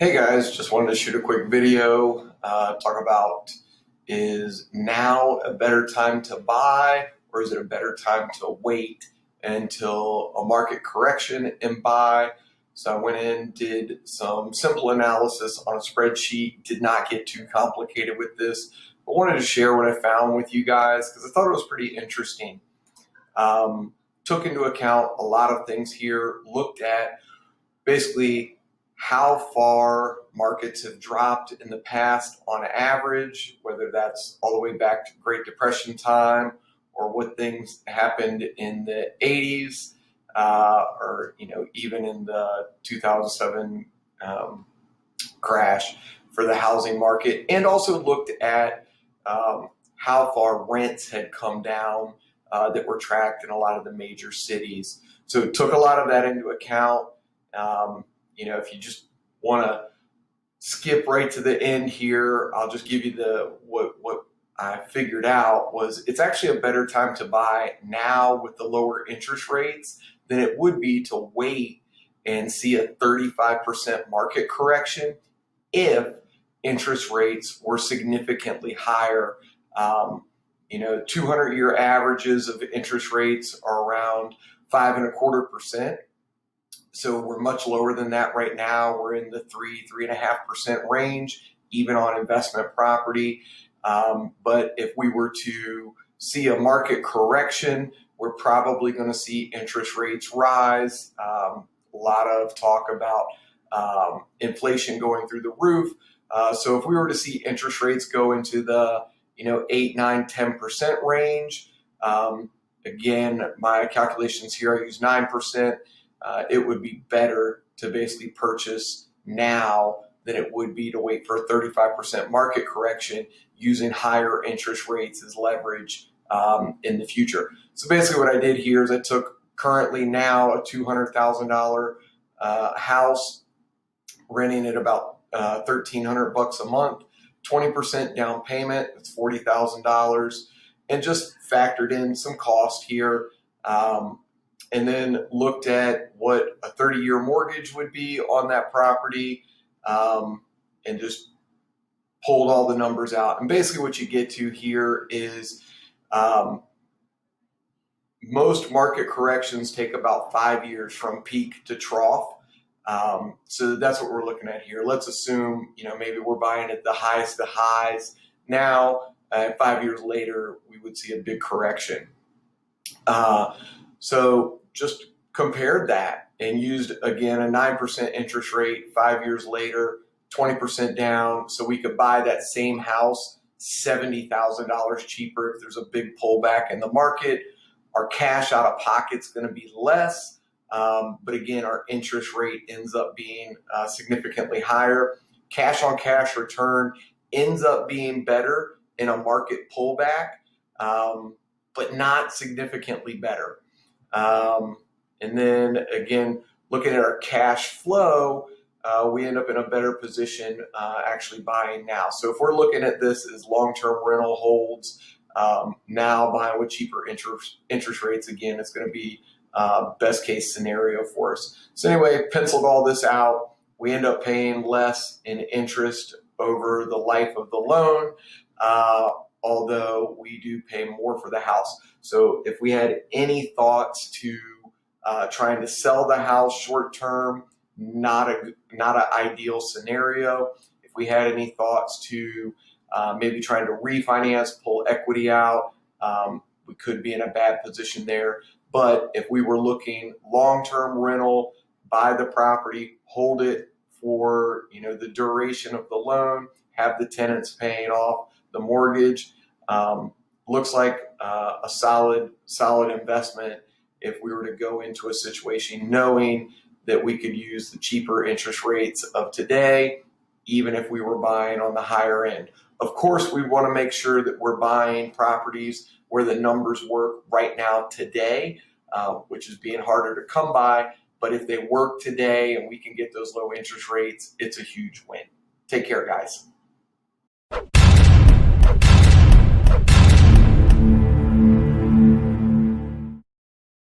Hey guys, just wanted to shoot a quick video, talk about, is now a better time to buy, or is it a better time to wait until a market correction and buy? So I went in, did some simple analysis on a spreadsheet, did not get too complicated with this, but wanted to share what I found with you guys because I thought it was pretty interesting. Took into account a lot of things here, looked at basically how far markets have dropped in the past on average, whether that's all the way back to Great Depression time or what things happened in the 80s, or even in the 2007 crash for the housing market, and also looked at how far rents had come down that were tracked in a lot of the major cities. So it took a lot of that into account. If you just want to skip right to the end here, I'll just give you what I figured out was it's actually a better time to buy now with the lower interest rates than it would be to wait and see a 35% market correction if interest rates were significantly higher. 200-year averages of interest rates are around 5.25%. So we're much lower than that right now. We're in the 3.5% range, even on investment property. But if we were to see a market correction, we're probably going to see interest rates rise. A lot of talk about inflation going through the roof. So if we were to see interest rates go into the 8, 9, 10% range, again, my calculations here, I use 9%. It would be better to basically purchase now than it would be to wait for a 35% market correction using higher interest rates as leverage in the future. So basically what I did here is I took currently now a $200,000 house, renting at about $1,300 a month, 20% down payment, it's $40,000, and just factored in some cost here. And then looked at what a 30-year mortgage would be on that property, and just pulled all the numbers out. And basically what you get to here is most market corrections take about 5 years from peak to trough. So that's what we're looking at here. Let's assume, maybe we're buying at the highest of highs now, 5 years later, we would see a big correction. So just compared that and used, again, a 9% interest rate 5 years later, 20% down. So we could buy that same house $70,000 cheaper if there's a big pullback in the market. Our cash out of pocket's going to be less. But again, our interest rate ends up being significantly higher. Cash on cash return ends up being better in a market pullback, but not significantly better. And then again, looking at our cash flow, we end up in a better position actually buying now. So if we're looking at this as long-term rental holds, now buying with cheaper interest rates, again, it's going to be best case scenario for us. So anyway, penciled all this out. We end up paying less in interest over the life of the loan, although we do pay more for the house. So if we had any thoughts to trying to sell the house short term, not an ideal scenario. If we had any thoughts to maybe trying to refinance, pull equity out, we could be in a bad position there. But if we were looking long-term rental, buy the property, hold it for the duration of the loan, have the tenants paying off the mortgage, looks like a solid investment if we were to go into a situation knowing that we could use the cheaper interest rates of today, even if we were buying on the higher end. Of course, we want to make sure that we're buying properties where the numbers work right now today, which is being harder to come by. But if they work today and we can get those low interest rates, it's a huge win. Take care, guys.